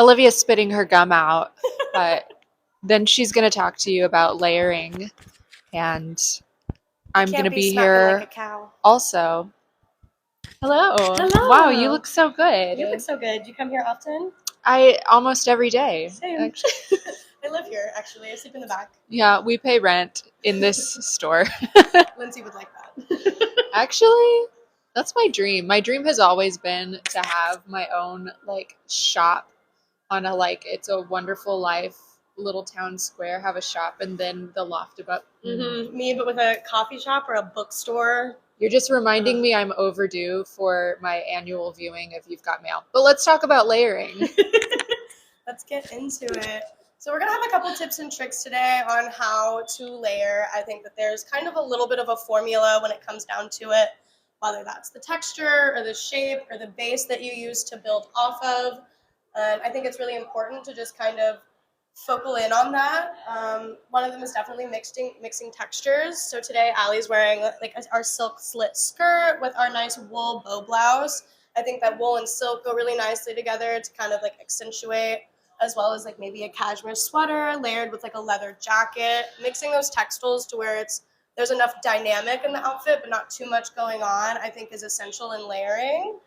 Olivia's spitting her gum out, but then she's going to talk to you about layering, and I'm going to Can't be be snapping like a here cow. also. Hello. Hello. Wow, you look so good. You look so good. You come here often? I almost every day. Same. Actually. I live here, actually. I sleep in the back. Yeah, we pay rent in this store. Lindsay would like that. Actually, that's my dream. My dream has always been to have my own like shop on a like It's a Wonderful Life little town square, have a shop, and then the loft above. Me, but with a coffee shop or a bookstore. You're just reminding me I'm overdue for my annual viewing of You've Got Mail. But let's talk about layering. Let's get into it. So we're going to have a couple tips and tricks today on how to layer. I think that there's kind of a little bit of a formula when it comes down to it, whether that's the texture or the shape or the base that you use to build off of. And I think it's really important to just kind of focal in on that. One of them is definitely mixing textures. So today Allie's wearing like our silk slit skirt with our nice wool bow blouse. I think that wool and silk go really nicely together to kind of like accentuate, as well as like maybe a cashmere sweater layered with like a leather jacket. Mixing those textiles to where there's enough dynamic in the outfit but not too much going on, I think is essential in layering.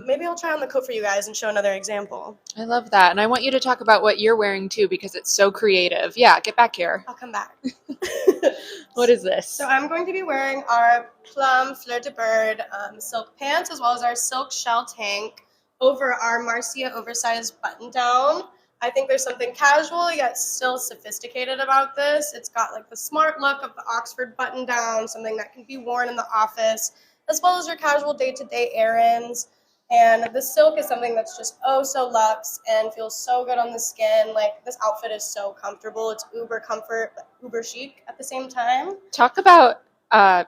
Maybe I'll try on the coat for you guys and show another example. I love that. And I want you to talk about what you're wearing too, because it's so creative. Yeah, get back here. I'll come back. What is this? So I'm going to be wearing our plum fleur de bird silk pants, as well as our silk shell tank over our Marcia oversized button down. I think there's something casual yet still sophisticated about this. It's got like the smart look of the Oxford button down, something that can be worn in the office, as well as your casual day-to-day errands. And the silk is something that's just oh so luxe and feels so good on the skin. Like, this outfit is so comfortable. It's uber comfort, but uber chic at the same time. Talk about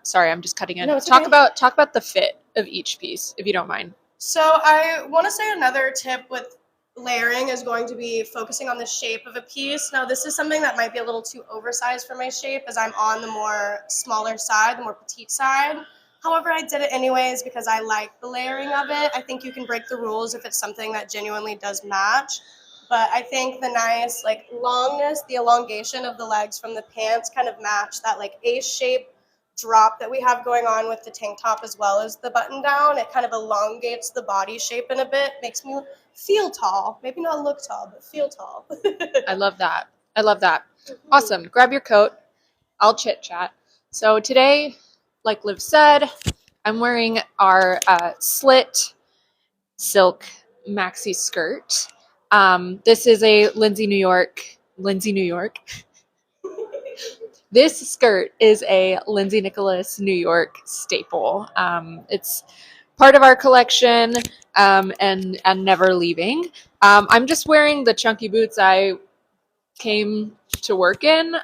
sorry, I'm just cutting in. No, it's talk okay. about the fit of each piece, if you don't mind. So I want to say another tip with layering is going to be focusing on the shape of a piece. Now, this is something that might be a little too oversized for my shape, as I'm on the more smaller side, the more petite side. However, I did it anyways because I like the layering of it. I think you can break the rules if it's something that genuinely does match. But I think the nice like longness, the elongation of the legs from the pants kind of match that like A-shape drop that we have going on with the tank top as well as the button down. It kind of elongates the body shape in a bit, makes me feel tall. Maybe not look tall, but feel tall. I love that. I love that. Awesome. Grab your coat. I'll chit chat. So today, like Liv said, I'm wearing our slit silk maxi skirt. This is a Lindsay, New York. This skirt is a Lindsay Nicholas New York staple. It's part of our collection and never leaving. I'm just wearing the chunky boots I came to work in.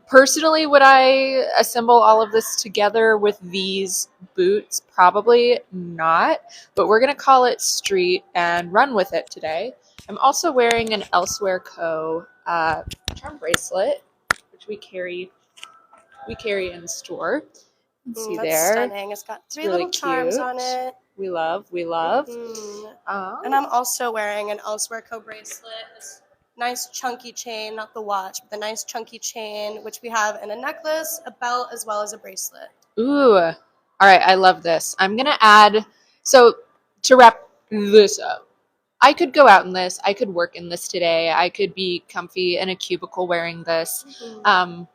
Personally, would I assemble all of this together with these boots? Probably not, but we're going to call it street and run with it today. I'm also wearing an Elsewhere Co. Charm bracelet, which we carry in store. You can see That's there. stunning. It's got three really little charms cute. on it. We love. And I'm also wearing an Elsewhere Co bracelet. This nice chunky chain, not the watch, but the nice chunky chain, which we have in a necklace, a belt, as well as a bracelet. Ooh. All right, I love this. I'm going to add, so to wrap this up, I could go out in this. I could work in this today. I could be comfy in a cubicle wearing this. But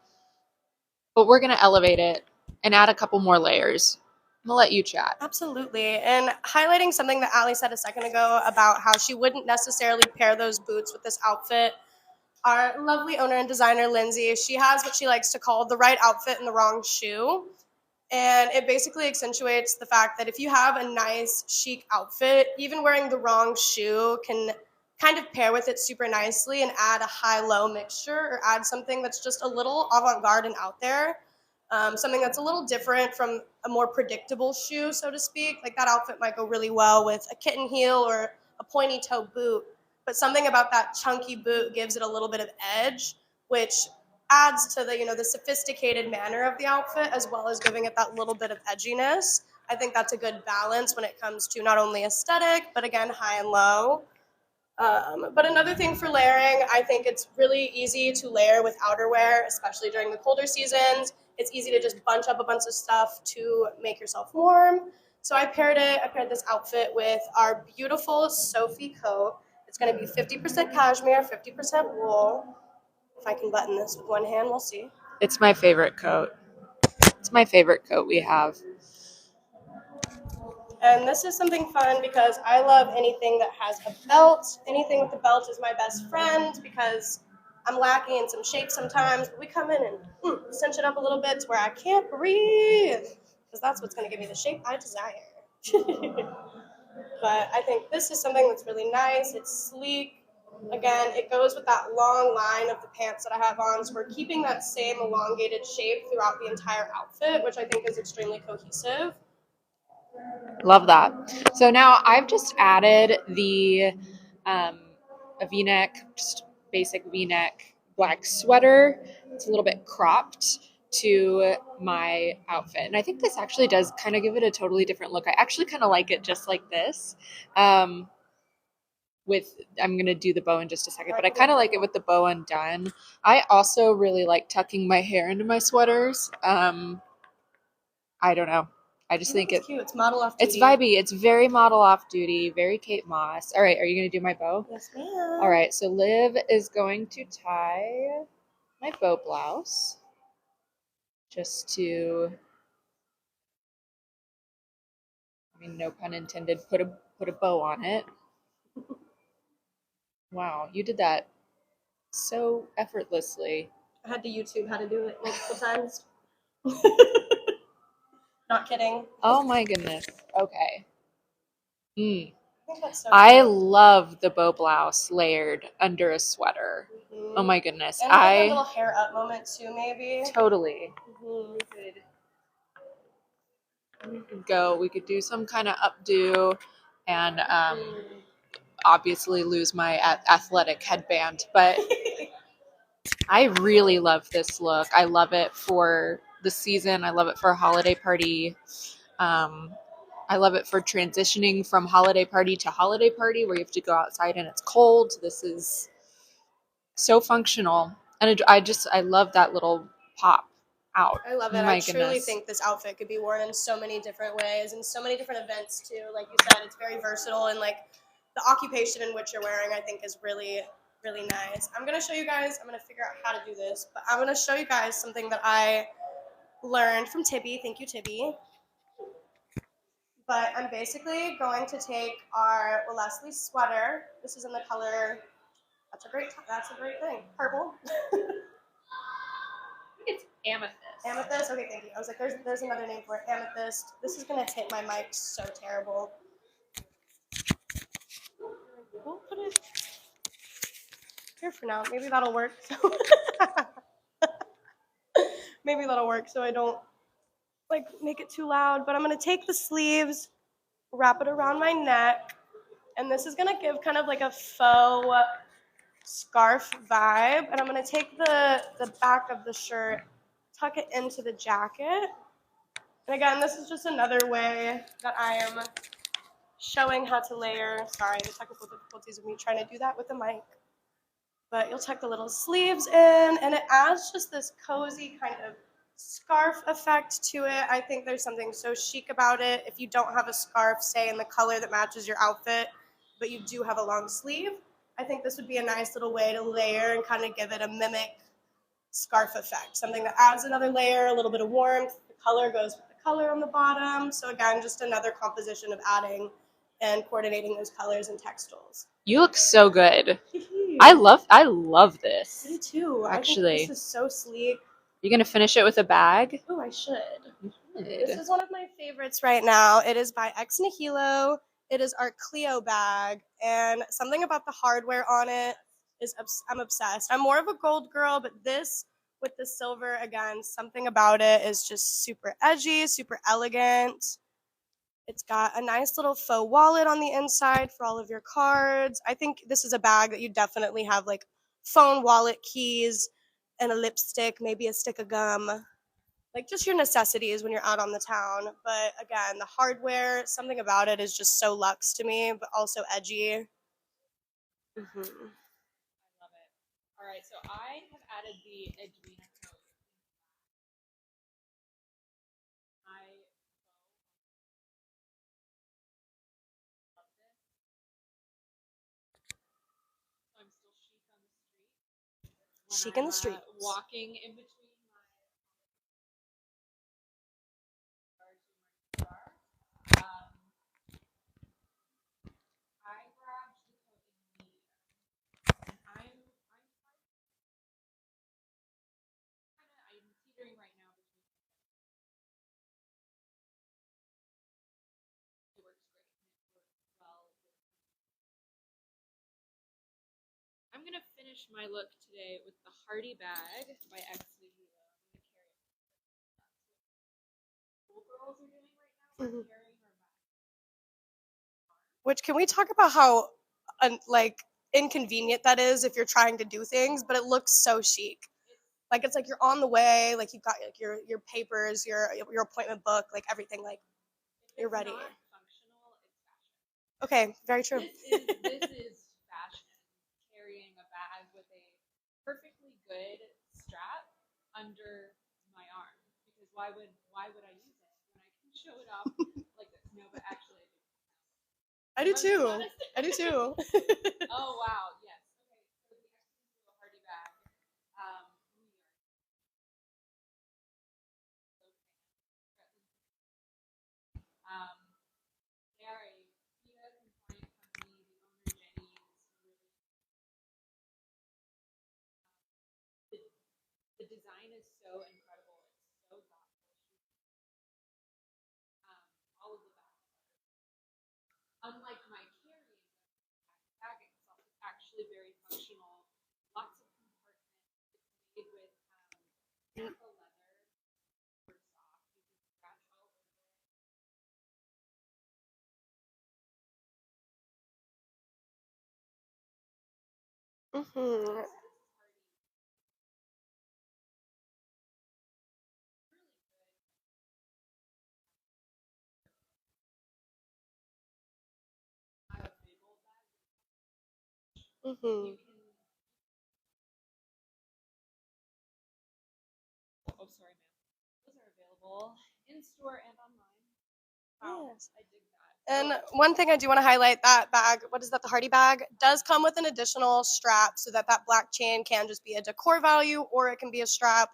we're going to elevate it and add a couple more layers. I'm going to let you chat. Absolutely. And highlighting something that Allie said a second ago about how she wouldn't necessarily pair those boots with this outfit. Our lovely owner and designer, Lindsay, she has what she likes to call the right outfit and the wrong shoe. And it basically accentuates the fact that if you have a nice, chic outfit, even wearing the wrong shoe can kind of pair with it super nicely and add a high-low mixture or add something that's just a little avant-garde and out there. Something that's a little different from a more predictable shoe, so to speak. Like, that outfit might go really well with a kitten heel or a pointy toe boot. But something about that chunky boot gives it a little bit of edge, which adds to the sophisticated manner of the outfit, as well as giving it that little bit of edginess. I think that's a good balance when it comes to not only aesthetic, but again, high and low. But another thing for layering, I think it's really easy to layer with outerwear, especially during the colder seasons. It's easy to just bunch up a bunch of stuff to make yourself warm. So I paired this outfit with our beautiful Sophie coat. It's going to be 50% cashmere, 50% wool. If I can button this with one hand, we'll see. It's my favorite coat. It's my favorite coat we have. And this is something fun because I love anything that has a belt. Anything with a belt is my best friend because I'm lacking in some shape sometimes. But we come in and cinch it up a little bit to where I can't breathe because that's what's going to give me the shape I desire. But I think this is something that's really nice. It's sleek. Again, it goes with that long line of the pants that I have on. So we're keeping that same elongated shape throughout the entire outfit, which I think is extremely cohesive. Love that. So now I've just added a V-neck, just basic V-neck black sweater. It's a little bit cropped to my outfit. And I think this actually does kind of give it a totally different look. I actually kind of like it just like this. I'm going to do the bow in just a second, but I kind of like it with the bow undone. I also really like tucking my hair into my sweaters. I don't know. I just think it's cute. It's model off duty. It's vibey. It's very model off duty, very Kate Moss. All right, are you going to do my bow? Yes, ma'am. All right, so Liv is going to tie my bow blouse just to, I mean, no pun intended, put a bow on it. Wow, you did that so effortlessly. I had to YouTube how to do it multiple times. Not kidding. Oh my goodness. Okay. I think that's so I cute. love the bow blouse layered under a sweater. Mhm. Oh my goodness. And like a little hair up moment too, maybe. Totally. Mm-hmm. We could do some kind of updo and obviously lose my athletic headband, but I really love this look. I love it for the season. I love it for a holiday party. I love it for transitioning from holiday party to holiday party where you have to go outside and it's cold. This is so functional. And I love that little pop out. I love it. My I truly goodness. think this outfit could be worn in so many different ways and so many different events too. Like you said, it's very versatile, and like the occupation in which you're wearing, I think is really, really nice. I'm going to show you guys, I'm going to figure out how to do this, but I'm going to show you guys something that I learned from Tibby. Thank you, Tibby. But I'm basically going to take our Leslie sweater. This is in the color, that's a great thing, purple. It's amethyst. Amethyst? Okay, thank you. I was like, there's another name for it. Amethyst. This is going to hit my mic so terrible. We'll put it here for now. Maybe that'll work. Maybe that'll work so I don't like make it too loud. But I'm going to take the sleeves, wrap it around my neck, and this is going to give kind of like a faux scarf vibe. And I'm going to take the back of the shirt, tuck it into the jacket. And again, this is just another way that I am showing how to layer. Sorry, the technical difficulties of me trying to do that with the mic. But you'll tuck the little sleeves in, and it adds just this cozy kind of scarf effect to it. I think there's something so chic about it. If you don't have a scarf, say, in the color that matches your outfit, but you do have a long sleeve, I think this would be a nice little way to layer and kind of give it a mimic scarf effect. Something that adds another layer, a little bit of warmth. The color goes with the color on the bottom. So again, just another composition of adding and coordinating those colors and textiles. You look so good. I love this. Me too. Actually, I think this is so sleek. You gonna finish it with a bag? Oh, I should. Good. This is one of my favorites right now. It is by Ex Nihilo. It is our Clio bag, and something about the hardware on it is I'm obsessed. I'm more of a gold girl, but this with the silver, again, something about it is just super edgy, super elegant. It's got a nice little faux wallet on the inside for all of your cards. I think this is a bag that you definitely have like phone, wallet, keys, and a lipstick, maybe a stick of gum. Like just your necessities when you're out on the town. But again, the hardware, something about it is just so luxe to me, but also edgy. Mm-hmm. I love it. All right, so I have added the Edwina coat. I love this. So I'm still chic on the street. Chic in the street. Walking in between my cars and my car. I grabbed the coat in medium, and I'm teetering right now between. It works great. It works well. I'm gonna finish my look today with the Hardy bag by X Nihilo. I'm gonna carry it. Cool girls are doing right now. Mhm. Carrying our bag. Which, can we talk about how like inconvenient that is if you're trying to do things, but it looks so chic. Like it's like you're on the way, like you've got like your papers, your appointment book, like everything, like you're ready. Not functional, it's fashion. Okay, very true. This is fashion. Carrying a bag with a perfectly good strap under my arm, because why would I use it when I can show it off like this? No, but actually I do I'm too. honest. I do too. Oh wow, yes. Okay, so the X Hardy bag. New York. They are a PETA compliant company. The owner Jenny is really the, the design is so incredible. It's so thoughtful. All of the bags. Unlike my carrying bag itself, it's actually very functional. Lots of compartments. It's made with natural leather. Super soft. You can scratch all over it. Mhm. I have a big old bag. Mhm. Oh, sorry, ma'am. Those are available in store and online. Wow, Yes. I dig that. And one thing I do want to highlight, that bag, what is that, the Hardy bag, does come with an additional strap so that that black chain can just be a decor value or it can be a strap.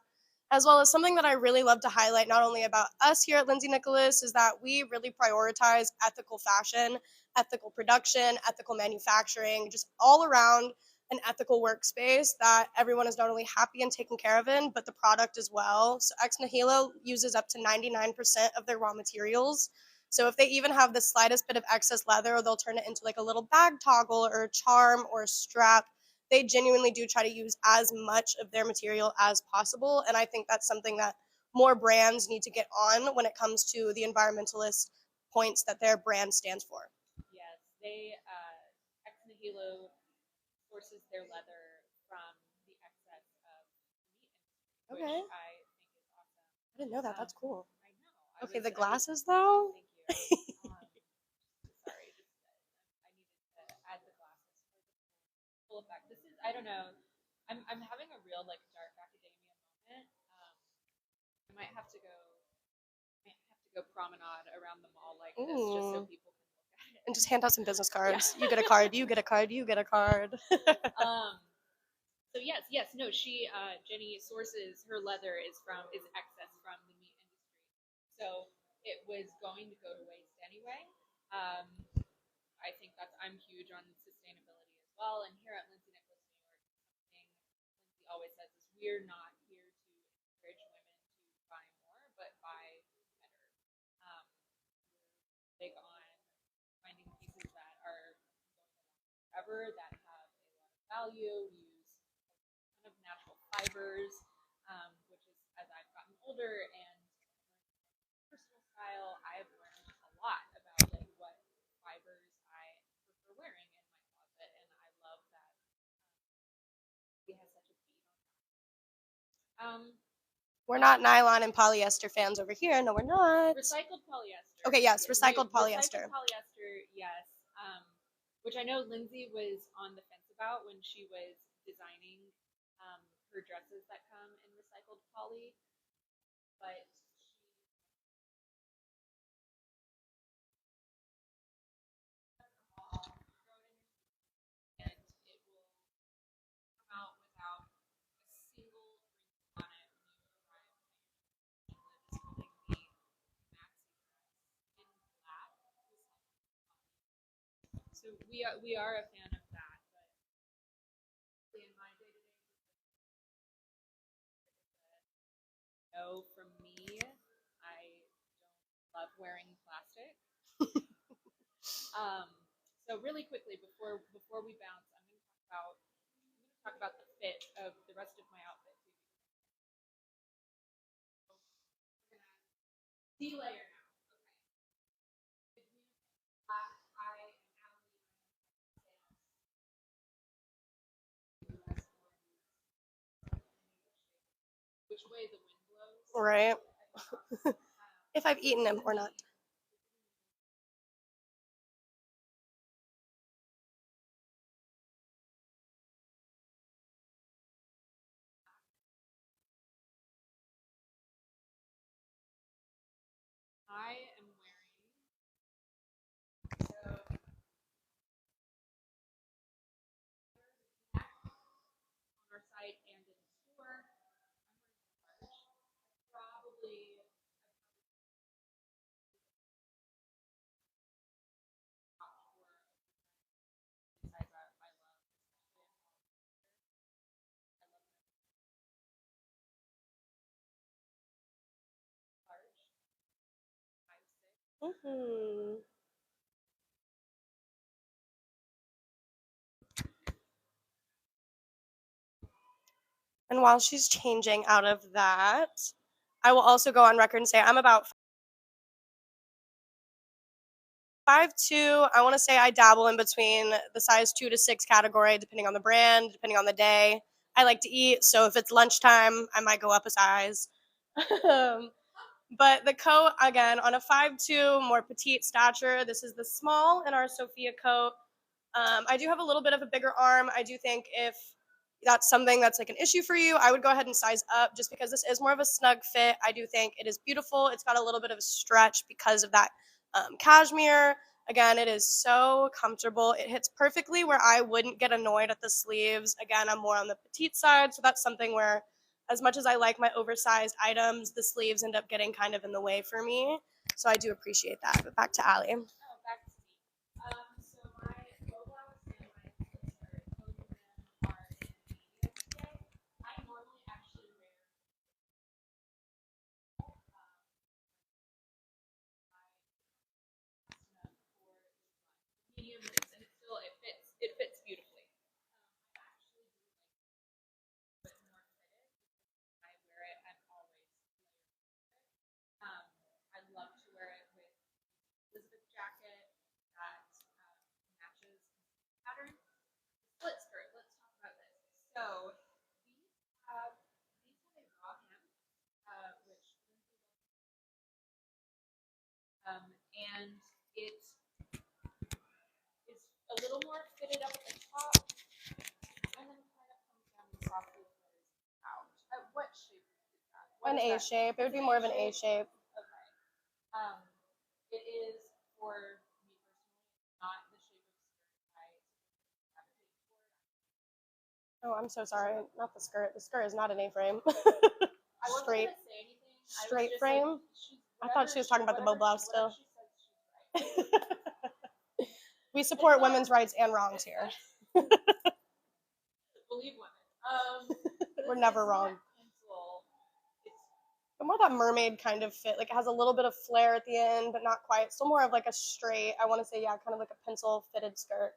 As well as something that I really love to highlight, not only about us here at Lindsay Nicholas, is that we really prioritize ethical fashion, ethical production, ethical manufacturing, just all around an ethical workspace that everyone is not only happy and taken care of in, but the product as well. So Ex Nihilo uses up to 99% of their raw materials. So if they even have the slightest bit of excess leather, they'll turn it into like a little bag toggle or a charm or a strap. They genuinely do try to use as much of their material as possible. And I think that's something that more brands need to get on when it comes to the environmentalist points that their brand stands for. Yes, they Ex Nihilo sources their leather from the excess of meat industry, which Okay. I think is awesome. I didn't know that. That's cool. I know. Okay, the glasses though? Thank you. Sorry, I needed to add the glasses for the full effect. This is, I don't know. I'm having a real like dark academia moment. I might have to go. Might have to go promenade around the mall like this just so Ooh. people can look at it. And just hand out some business cards. Yeah. You get a card, you get a card, you get a card. So yes, no. She Jenny sources her leather is excess from the meat industry, so it was going to go to waste anyway. Um, I think I'm huge on sustainability as well, and here at Lindsay Nicholas New York, something Lindsay always says is we're not here to encourage women to buy more, but buy better. We're big on finding pieces that are forever, that have a lot of value. We use a ton of natural fibers, which is as I've gotten older and personal style, I've learned a lot about like what fibers I prefer wearing in my closet, and I love that he has such a beat on that. We're not nylon and polyester fans over here. No, we're not. Recycled polyester. Okay, yes, recycled polyester. Recycled polyester, yes. which I know Lindsay was on the fence about when she was designing her dresses that come in recycled poly, but and it will come out without a single wrinkle on it when you arrive. Liv is holding the maxi dress in black. So we are a fan of that, but in my day to day, no, from me, I don't love wearing plastic. Um, so really quickly before we bounce, I'm going to talk about the fit of the rest of my outfit too. We're gonna delayer now. I am which way the wind blows. Right. If I've eaten them or not. I am wearing on our site and in the store. I'm wearing large. Probably size I love, large, 5'6". Mm-hmm. And while she's changing out of that, I will also go on record and say I'm about 5'2". I want to say I dabble in between the size 2 to 6 category, depending on the brand, depending on the day. I like to eat, so if it's lunchtime, I might go up a size. But the coat, again, on a 5'2", more petite stature, this is the small in our Sophia coat. I do have a little bit of a bigger arm. I do think if that's something that's like an issue for you, I would go ahead and size up just because this is more of a snug fit. I do think it is beautiful. It's got a little bit of a stretch because of that cashmere. Again, it is so comfortable. It hits perfectly where I wouldn't get annoyed at the sleeves. Again, I'm more on the petite side, so that's something where as much as I like my oversized items, the sleeves end up getting kind of in the way for me. So I do appreciate that. But back to Allie. Oh, back to me. So my blowout and my skirt, both of them are in medium today. I normally actually wear medium and it still it fits beautifully. I actually do like a bit more fitted. I wear it. I'm always I love to wear it with Elizabeth jacket that matches pattern. Split skirt. Let's talk about this. So these have a raw hem, which and it is a little more fitted up at the top, and then kind of comes down and softly flares out. What shape is that? An A shape. It would be more of an A shape. Okay. Um, it is for me personally not the shape of skirt I advocate for. Oh, I'm so sorry. Not the skirt. The skirt is not an A-frame. I wasn't Straight. gonna say anything. Straight frame? I thought she was talking about the bow blouse still. She says she's right. We support women's rights and wrongs here. Believe women. We're never wrong. But more that mermaid kind of fit. Like it has a little bit of flare at the end, but not quite. Still more of like a straight, I want to say, yeah, kind of like a pencil fitted skirt.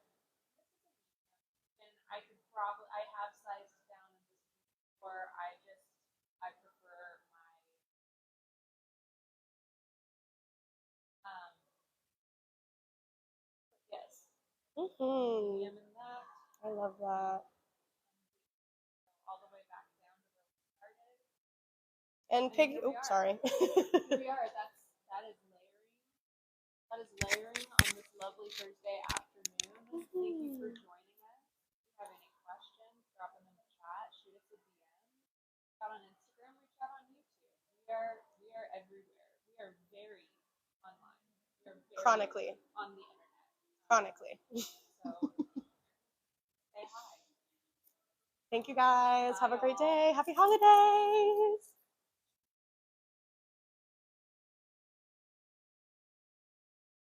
And I have sized down in this before. I prefer my yes. Mm-hmm. Medium in that. I love that. All the way back down to where we started. And pig. Oops, sorry. Here we are. That is layering. That is layering on this lovely Thursday afternoon. Thank you for joining us. If you have any questions, drop them in the chat. Shoot us a DM. Reach out on Instagram. Reach out on YouTube. We are everywhere. We are very online. We are very Chronically. on the internet. Chronically. So say hi. Thank you guys. Bye, Have a great y'all. day. Happy holidays.